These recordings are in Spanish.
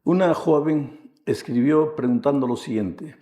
Una joven escribió preguntando lo siguiente: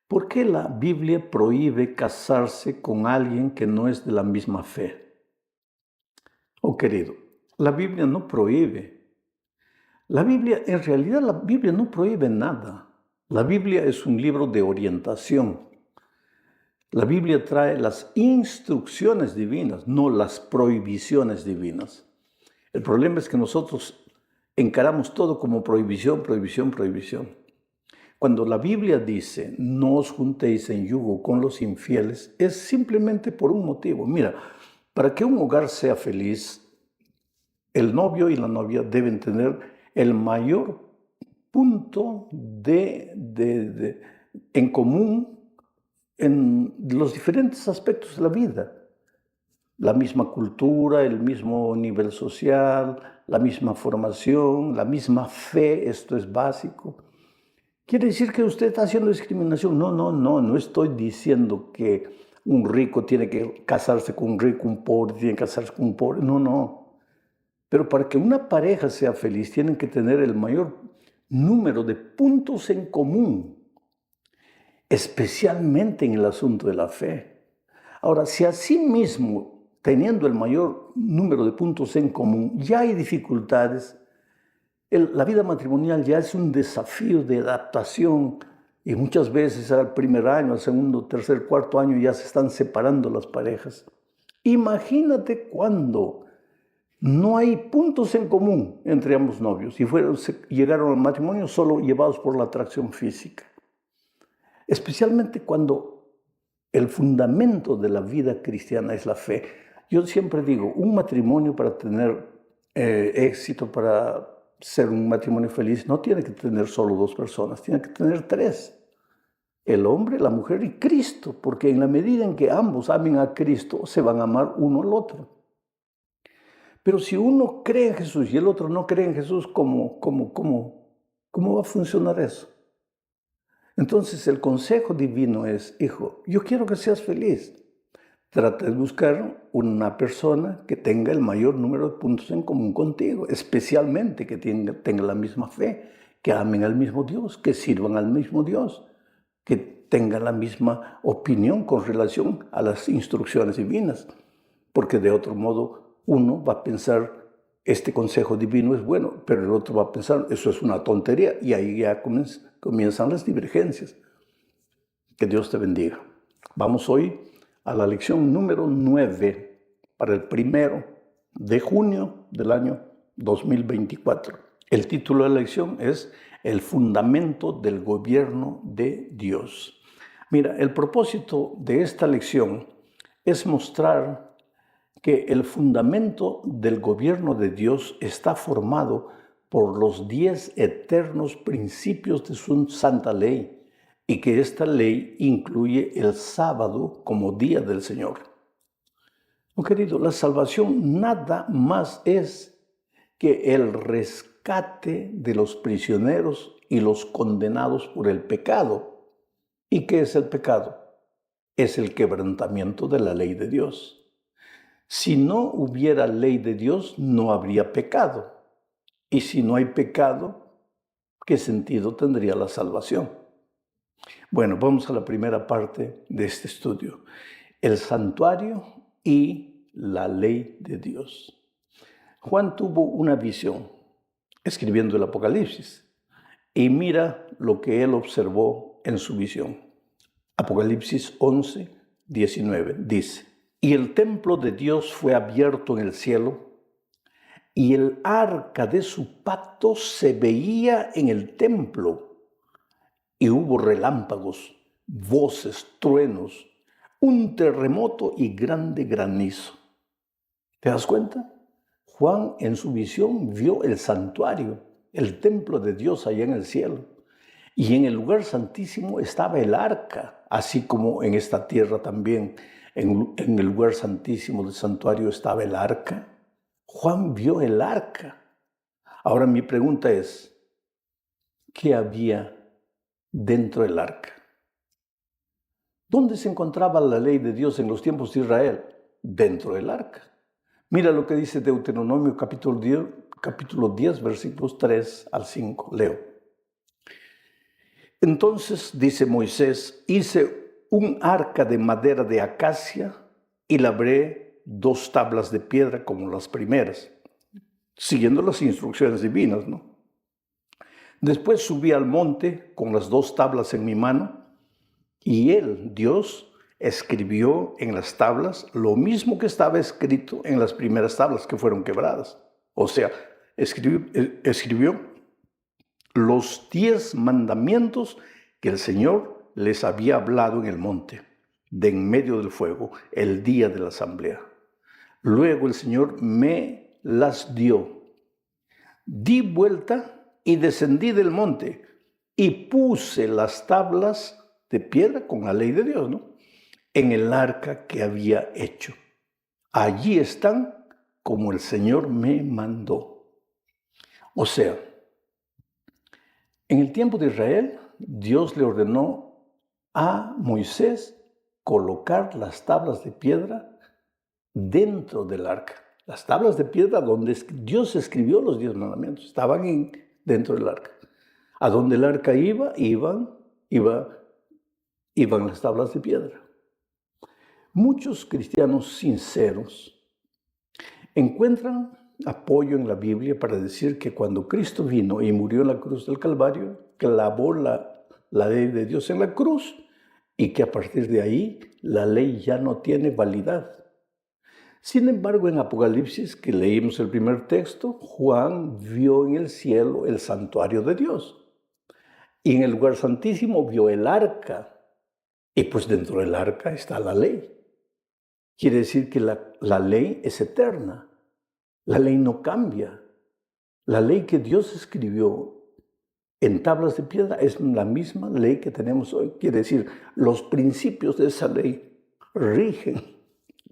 ¿por qué la Biblia prohíbe casarse con alguien que no es de la misma fe? Oh querido, la Biblia no prohíbe. En realidad la Biblia no prohíbe nada. La Biblia es un libro de orientación. La Biblia trae las instrucciones divinas, no las prohibiciones divinas. El problema es que nosotros encaramos todo como prohibición, prohibición, prohibición. Cuando la Biblia dice, no os juntéis en yugo con los infieles, es simplemente por un motivo. Mira, para que un hogar sea feliz, el novio y la novia deben tener el mayor punto en común en los diferentes aspectos de la vida. La misma cultura, el mismo nivel social, la misma formación, la misma fe, esto es básico. ¿Quiere decir que usted está haciendo discriminación? No estoy diciendo que un rico tiene que casarse con un rico, un pobre tiene que casarse con un pobre. No. Pero para que una pareja sea feliz, tienen que tener el mayor número de puntos en común, especialmente en el asunto de la fe. Ahora, si asimismo, teniendo el mayor número de puntos en común, ya hay dificultades, la vida matrimonial ya es un desafío de adaptación y muchas veces al primer año, al segundo, tercer, cuarto año ya se están separando las parejas. Imagínate cuando no hay puntos en común entre ambos novios y llegaron al matrimonio solo llevados por la atracción física. Especialmente cuando el fundamento de la vida cristiana es la fe. Yo siempre digo, un matrimonio para tener éxito, para ser un matrimonio feliz, no tiene que tener solo dos personas, tiene que tener tres. El hombre, la mujer y Cristo, porque en la medida en que ambos amen a Cristo, se van a amar uno al otro. Pero si uno cree en Jesús y el otro no cree en Jesús, ¿cómo va a funcionar eso? Entonces el consejo divino es, hijo, yo quiero que seas feliz. Trata de buscar una persona que tenga el mayor número de puntos en común contigo, especialmente que tenga la misma fe, que amen al mismo Dios, que sirvan al mismo Dios, que tengan la misma opinión con relación a las instrucciones divinas. Porque de otro modo uno va a pensar, este consejo divino es bueno, pero el otro va a pensar, eso es una tontería, y ahí ya comienzan las divergencias. Que Dios te bendiga. Vamos hoy a la lección número 9 para el 1 de junio del año 2024. El título de la lección es El fundamento del gobierno de Dios. Mira, el propósito de esta lección es mostrar que el fundamento del gobierno de Dios está formado por los 10 eternos principios de su santa ley, y que esta ley incluye el sábado como día del Señor. Oh, querido, la salvación nada más es que el rescate de los prisioneros y los condenados por el pecado. ¿Y qué es el pecado? Es el quebrantamiento de la ley de Dios. Si no hubiera ley de Dios, no habría pecado. Y si no hay pecado, ¿qué sentido tendría la salvación? Bueno, vamos a la primera parte de este estudio. El santuario y la ley de Dios. Juan tuvo una visión escribiendo el Apocalipsis y mira lo que él observó en su visión. Apocalipsis 11, 19 dice: y el templo de Dios fue abierto en el cielo, y el arca de su pacto se veía en el templo. Y hubo relámpagos, voces, truenos, un terremoto y grande granizo. ¿Te das cuenta? Juan en su visión vio el santuario, el templo de Dios allá en el cielo. Y en el lugar santísimo estaba el arca, así como en esta tierra también, en el lugar santísimo del santuario estaba el arca. Juan vio el arca. Ahora mi pregunta es, ¿qué había dentro del arca? ¿Dónde se encontraba la ley de Dios en los tiempos de Israel? Dentro del arca. Mira lo que dice Deuteronomio capítulo 10, versículos 3 al 5. Leo. Entonces, dice Moisés, hice un arca de madera de acacia y labré 2 tablas de piedra como las primeras, siguiendo las instrucciones divinas, ¿no? Después subí al monte con las 2 tablas en mi mano y él, Dios, escribió en las tablas lo mismo que estaba escrito en las primeras tablas que fueron quebradas. O sea, escribió los 10 mandamientos que el Señor les había hablado en el monte, de en medio del fuego, el día de la asamblea. Luego el Señor me las dio. Di vuelta y descendí del monte y puse las tablas de piedra con la ley de Dios, ¿no?, en el arca que había hecho. Allí están como el Señor me mandó. O sea, en el tiempo de Israel, Dios le ordenó a Moisés colocar las tablas de piedra dentro del arca. Las tablas de piedra donde Dios escribió los 10 mandamientos estaban dentro del arca. A donde el arca iban las tablas de piedra. Muchos cristianos sinceros encuentran apoyo en la Biblia para decir que cuando Cristo vino y murió en la cruz del Calvario, clavó la ley de Dios en la cruz y que a partir de ahí la ley ya no tiene validad. Sin embargo, en Apocalipsis, que leímos el primer texto, Juan vio en el cielo el santuario de Dios. Y en el lugar santísimo vio el arca. Y pues dentro del arca está la ley. Quiere decir que la ley es eterna. La ley no cambia. La ley que Dios escribió en tablas de piedra es la misma ley que tenemos hoy. Quiere decir, los principios de esa ley rigen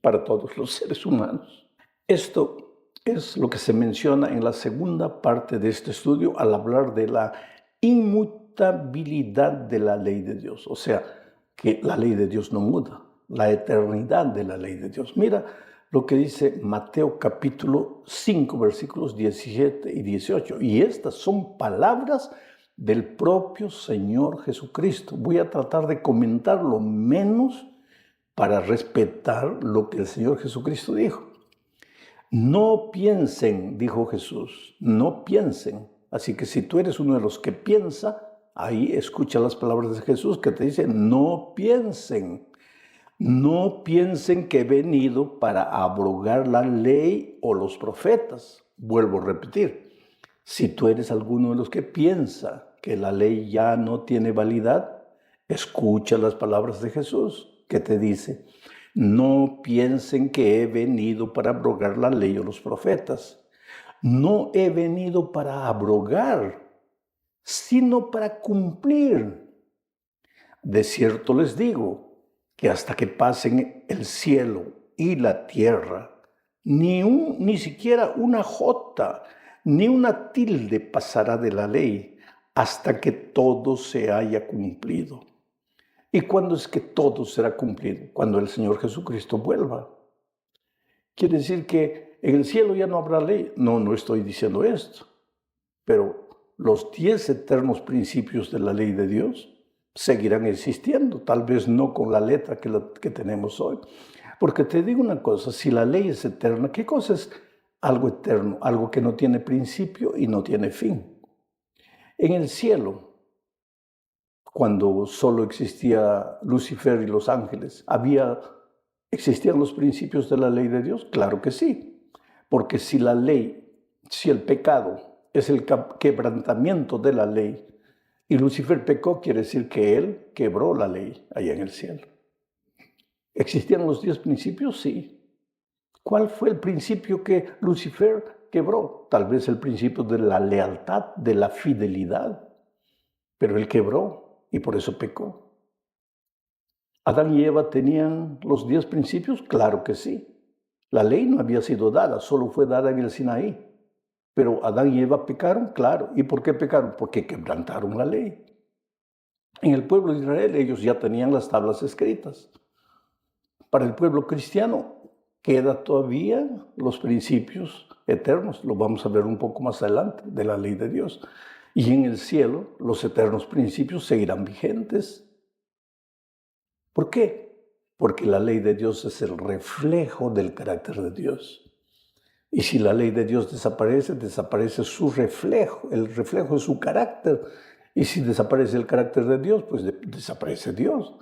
para todos los seres humanos. Esto es lo que se menciona en la segunda parte de este estudio al hablar de la inmutabilidad de la ley de Dios. O sea, que la ley de Dios no muda, la eternidad de la ley de Dios. Mira lo que dice Mateo capítulo 5, versículos 17 y 18. Y estas son palabras del propio Señor Jesucristo. Voy a tratar de comentar lo menos para respetar lo que el Señor Jesucristo dijo. No piensen, dijo Jesús, no piensen. Así que si tú eres uno de los que piensa, ahí escucha las palabras de Jesús que te dicen, no piensen. No piensen que he venido para abrogar la ley o los profetas. Vuelvo a repetir, si tú eres alguno de los que piensa que la ley ya no tiene validad, escucha las palabras de Jesús que te dice, no piensen que he venido para abrogar la ley o los profetas. No he venido para abrogar, sino para cumplir. De cierto les digo que hasta que pasen el cielo y la tierra, ni siquiera una jota, ni una tilde pasará de la ley hasta que todo se haya cumplido. ¿Y cuándo es que todo será cumplido? Cuando el Señor Jesucristo vuelva. ¿Quiere decir que en el cielo ya no habrá ley? No estoy diciendo esto. Pero los 10 eternos principios de la ley de Dios seguirán existiendo, tal vez no con la letra que tenemos hoy. Porque te digo una cosa, si la ley es eterna, ¿qué cosa es algo eterno? Algo que no tiene principio y no tiene fin. En el cielo, cuando solo existía Lucifer y los ángeles, ¿existían los principios de la ley de Dios? Claro que sí, porque si el pecado es el quebrantamiento de la ley, y Lucifer pecó, quiere decir que él quebró la ley allá en el cielo. ¿Existían los 10 principios? Sí. ¿Cuál fue el principio que Lucifer quebró? Tal vez el principio de la lealtad, de la fidelidad, pero él quebró. Y por eso pecó. ¿Adán y Eva tenían los 10 principios? Claro que sí. La ley no había sido dada, solo fue dada en el Sinaí. Pero Adán y Eva pecaron, claro. ¿Y por qué pecaron? Porque quebrantaron la ley. En el pueblo de Israel ellos ya tenían las tablas escritas. Para el pueblo cristiano quedan todavía los principios eternos. Lo vamos a ver un poco más adelante de la ley de Dios. Y en el cielo los eternos principios seguirán vigentes. ¿Por qué? Porque la ley de Dios es el reflejo del carácter de Dios. Y si la ley de Dios desaparece, desaparece su reflejo, el reflejo de su carácter. Y si desaparece el carácter de Dios, pues desaparece Dios.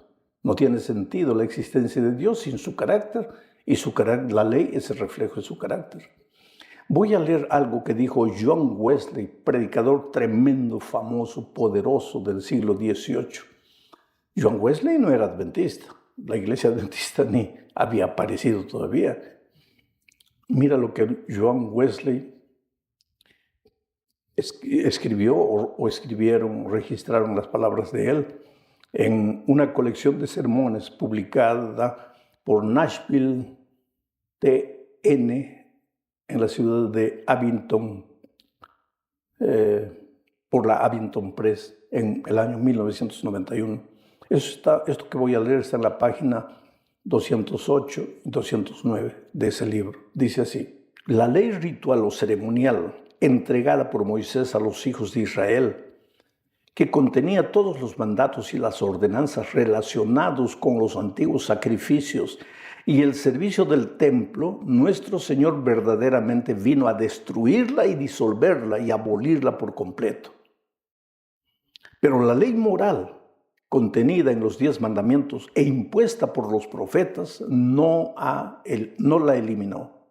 No tiene sentido la existencia de Dios sin su carácter, y la ley es el reflejo de su carácter. Voy a leer algo que dijo John Wesley, predicador tremendo, famoso, poderoso del siglo XVIII. John Wesley no era adventista. La iglesia adventista ni había aparecido todavía. Mira lo que John Wesley escribió o escribieron, registraron las palabras de él en una colección de sermones publicada por Nashville TN en la ciudad de Abington, por la Abington Press en el año 1991. Esto que voy a leer está en la página 208 y 209 de ese libro. Dice así: la ley ritual o ceremonial entregada por Moisés a los hijos de Israel, que contenía todos los mandatos y las ordenanzas relacionados con los antiguos sacrificios y el servicio del templo, nuestro Señor verdaderamente vino a destruirla y disolverla y abolirla por completo. Pero la ley moral contenida en los 10 mandamientos e impuesta por los profetas no la eliminó.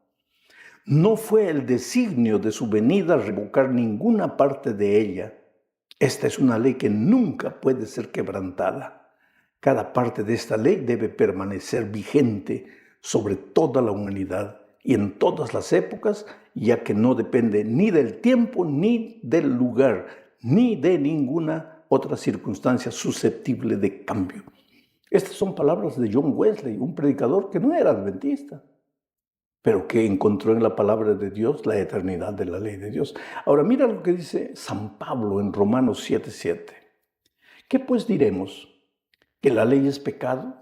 No fue el designio de su venida revocar ninguna parte de ella. Esta es una ley que nunca puede ser quebrantada. Cada parte de esta ley debe permanecer vigente sobre toda la humanidad y en todas las épocas, ya que no depende ni del tiempo, ni del lugar, ni de ninguna otra circunstancia susceptible de cambio. Estas son palabras de John Wesley, un predicador que no era adventista, pero que encontró en la palabra de Dios la eternidad de la ley de Dios. Ahora mira lo que dice San Pablo en Romanos 7:7. ¿Qué pues diremos? ¿Que la ley es pecado?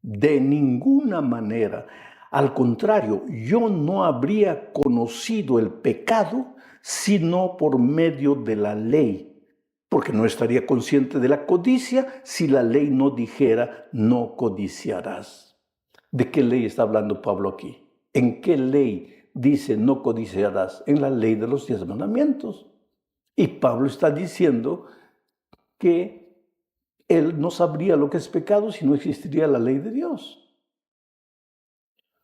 De ninguna manera. Al contrario, yo no habría conocido el pecado sino por medio de la ley, porque no estaría consciente de la codicia si la ley no dijera no codiciarás. ¿De qué ley está hablando Pablo aquí? ¿En qué ley dice no codiciarás? En la ley de los 10 mandamientos. Y Pablo está diciendo que él no sabría lo que es pecado si no existiría la ley de Dios.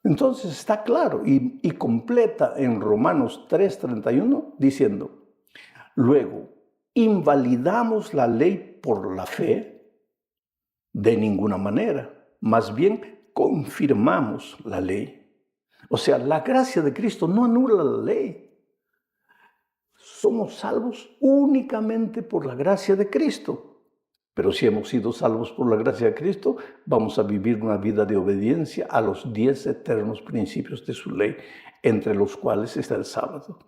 Entonces está claro y completa en Romanos 3:31 diciendo: luego, ¿invalidamos la ley por la fe? De ninguna manera. Más bien, confirmamos la ley. O sea, la gracia de Cristo no anula la ley. Somos salvos únicamente por la gracia de Cristo. Pero si hemos sido salvos por la gracia de Cristo, vamos a vivir una vida de obediencia a los 10 eternos principios de su ley, entre los cuales está el sábado.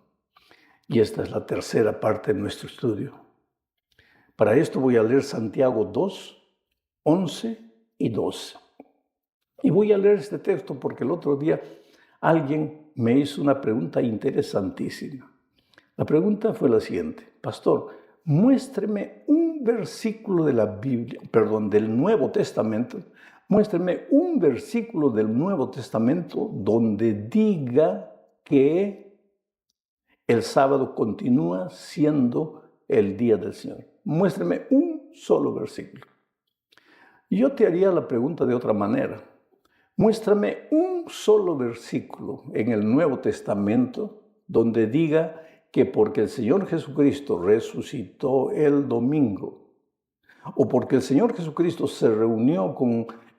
Y esta es la tercera parte de nuestro estudio. Para esto voy a leer Santiago 2, 11 y 12. Y voy a leer este texto porque el otro día alguien me hizo una pregunta interesantísima. La pregunta fue la siguiente: pastor, muéstreme un versículo de la Biblia, del Nuevo Testamento, muéstreme un versículo del Nuevo Testamento donde diga que el sábado continúa siendo el día del Señor. Muéstreme un solo versículo. Y yo te haría la pregunta de otra manera. Muéstrame un solo versículo en el Nuevo Testamento donde diga que porque el Señor Jesucristo resucitó el domingo, o porque el Señor Jesucristo se reunió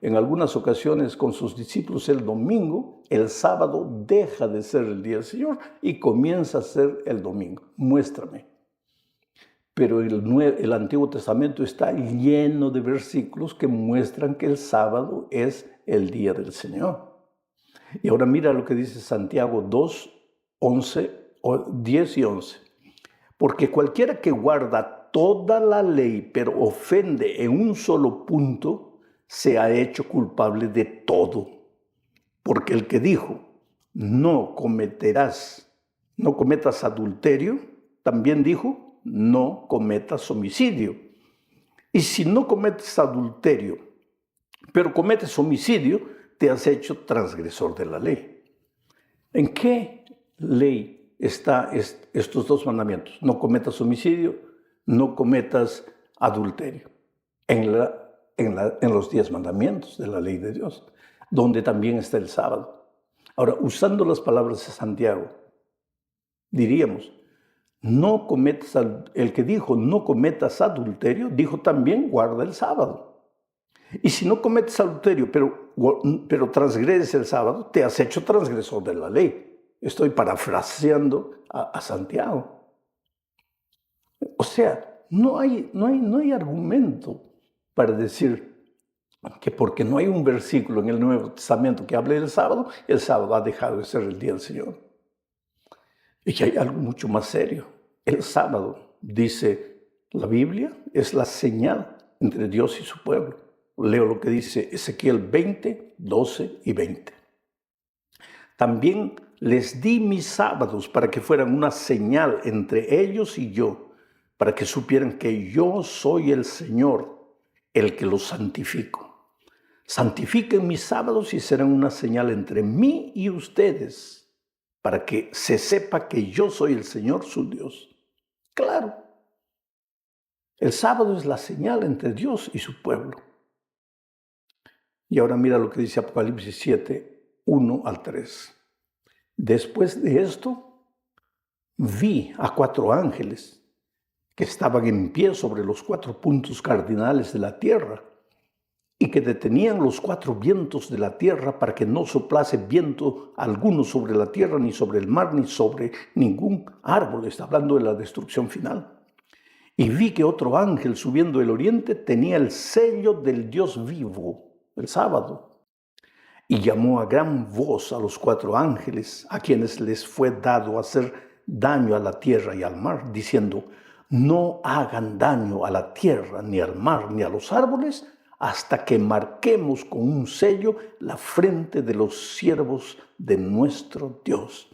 en algunas ocasiones con sus discípulos el domingo, el sábado deja de ser el día del Señor y comienza a ser el domingo. Muéstrame. Pero el Antiguo Testamento está lleno de versículos que muestran que el sábado es el día del Señor. Y ahora mira lo que dice Santiago 2, 10 y 11. Porque cualquiera que guarda toda la ley, pero ofende en un solo punto, se ha hecho culpable de todo. Porque el que dijo, no cometas adulterio, también dijo, no cometas homicidio. Y si no cometes adulterio, pero cometes homicidio, te has hecho transgresor de la ley. ¿En qué ley están estos dos mandamientos? No cometas homicidio, no cometas adulterio. En los 10 mandamientos de la ley de Dios, donde también está el sábado. Ahora, usando las palabras de Santiago, diríamos, no cometas, el que dijo no cometas adulterio, dijo también guarda el sábado. Y si no cometes adulterio, pero transgredes el sábado, te has hecho transgresor de la ley. Estoy parafraseando a Santiago. O sea, no hay argumento para decir que porque no hay un versículo en el Nuevo Testamento que hable del sábado, el sábado ha dejado de ser el día del Señor. Y que hay algo mucho más serio. El sábado, dice la Biblia, es la señal entre Dios y su pueblo. Leo lo que dice Ezequiel 20, 12 y 20. También les di mis sábados para que fueran una señal entre ellos y yo, para que supieran que yo soy el Señor, el que los santifico. Santifiquen mis sábados y serán una señal entre mí y ustedes, para que se sepa que yo soy el Señor, su Dios. Claro, el sábado es la señal entre Dios y su pueblo. Y ahora mira lo que dice Apocalipsis 7, 1 al 3. Después de esto, vi a 4 ángeles que estaban en pie sobre los 4 puntos cardinales de la tierra y que detenían los 4 vientos de la tierra para que no soplase viento alguno sobre la tierra, ni sobre el mar, ni sobre ningún árbol. Está hablando de la destrucción final. Y vi que otro ángel subiendo del oriente tenía el sello del Dios vivo, el sábado. Y llamó a gran voz a los 4 ángeles, a quienes les fue dado hacer daño a la tierra y al mar, diciendo, no hagan daño a la tierra, ni al mar, ni a los árboles, hasta que marquemos con un sello la frente de los siervos de nuestro Dios.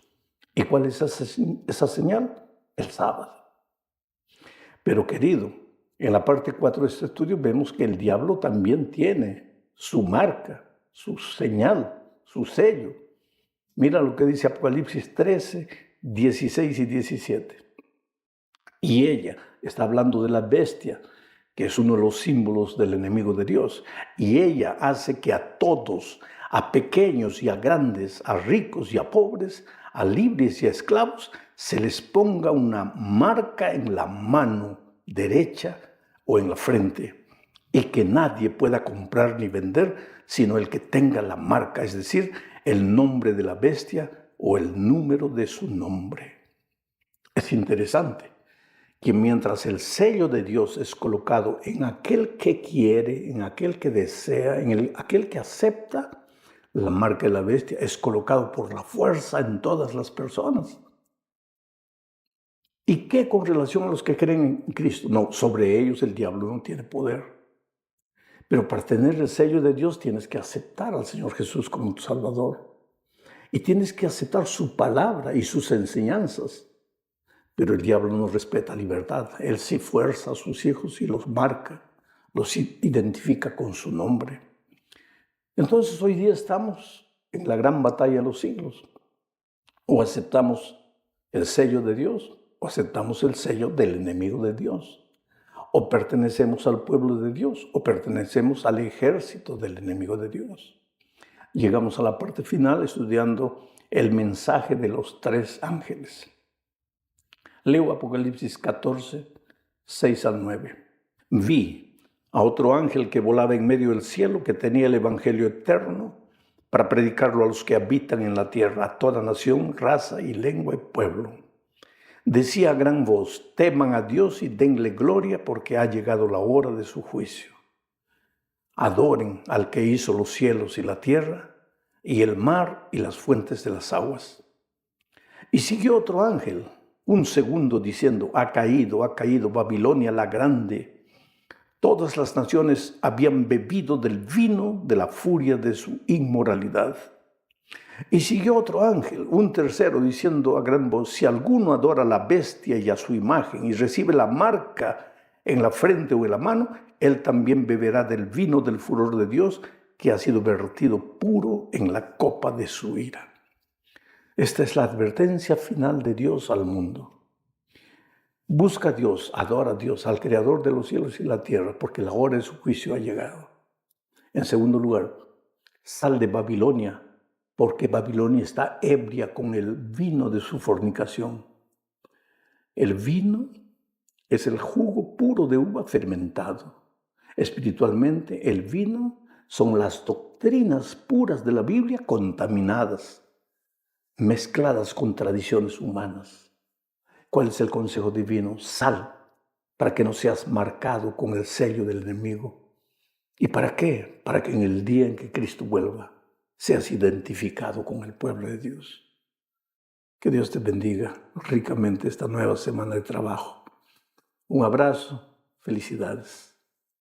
¿Y cuál es esa señal? El sábado. Pero querido, en la parte 4 de este estudio vemos que el diablo también tiene su marca, su señal, su sello. Mira lo que dice Apocalipsis 13, 16 y 17. Y ella está hablando de la bestia, que es uno de los símbolos del enemigo de Dios. Y ella hace que a todos, a pequeños y a grandes, a ricos y a pobres, a libres y a esclavos, se les ponga una marca en la mano derecha o en la frente, y que nadie pueda comprar ni vender, sino el que tenga la marca, es decir, el nombre de la bestia o el número de su nombre. Es interesante que mientras el sello de Dios es colocado en aquel que quiere, en aquel que desea, aquel que acepta, la marca de la bestia es colocado por la fuerza en todas las personas. ¿Y qué con relación a los que creen en Cristo? No, sobre ellos el diablo no tiene poder. Pero para tener el sello de Dios tienes que aceptar al Señor Jesús como tu Salvador. Y tienes que aceptar su palabra y sus enseñanzas. Pero el diablo no respeta libertad. Él sí fuerza a sus hijos y los marca, los identifica con su nombre. Entonces hoy día estamos en la gran batalla de los siglos. O aceptamos el sello de Dios, o aceptamos el sello del enemigo de Dios. O pertenecemos al pueblo de Dios, o pertenecemos al ejército del enemigo de Dios. Llegamos a la parte final estudiando el mensaje de los 3 ángeles. Leo Apocalipsis 14, 6 al 9. Vi a otro ángel que volaba en medio del cielo, que tenía el evangelio eterno para predicarlo a los que habitan en la tierra, a toda nación, raza y lengua y pueblo. Decía a gran voz, teman a Dios y denle gloria porque ha llegado la hora de su juicio. Adoren al que hizo los cielos y la tierra, y el mar y las fuentes de las aguas. Y siguió otro ángel, un segundo, diciendo, ha caído Babilonia la grande. Todas las naciones habían bebido del vino de la furia de su inmoralidad. Y siguió otro ángel, un tercero, diciendo a gran voz: si alguno adora a la bestia y a su imagen y recibe la marca en la frente o en la mano, él también beberá del vino del furor de Dios, que ha sido vertido puro en la copa de su ira. Esta es la advertencia final de Dios al mundo. Busca a Dios, adora a Dios, al Creador de los cielos y la tierra, porque la hora de su juicio ha llegado. En segundo lugar, sal de Babilonia, porque Babilonia está ebria con el vino de su fornicación. El vino es el jugo puro de uva fermentado. Espiritualmente, el vino son las doctrinas puras de la Biblia contaminadas, mezcladas con tradiciones humanas. ¿Cuál es el consejo divino? Sal, para que no seas marcado con el sello del enemigo. ¿Y para qué? Para que en el día en que Cristo vuelva, seas identificado con el pueblo de Dios. Que Dios te bendiga ricamente esta nueva semana de trabajo. Un abrazo, felicidades.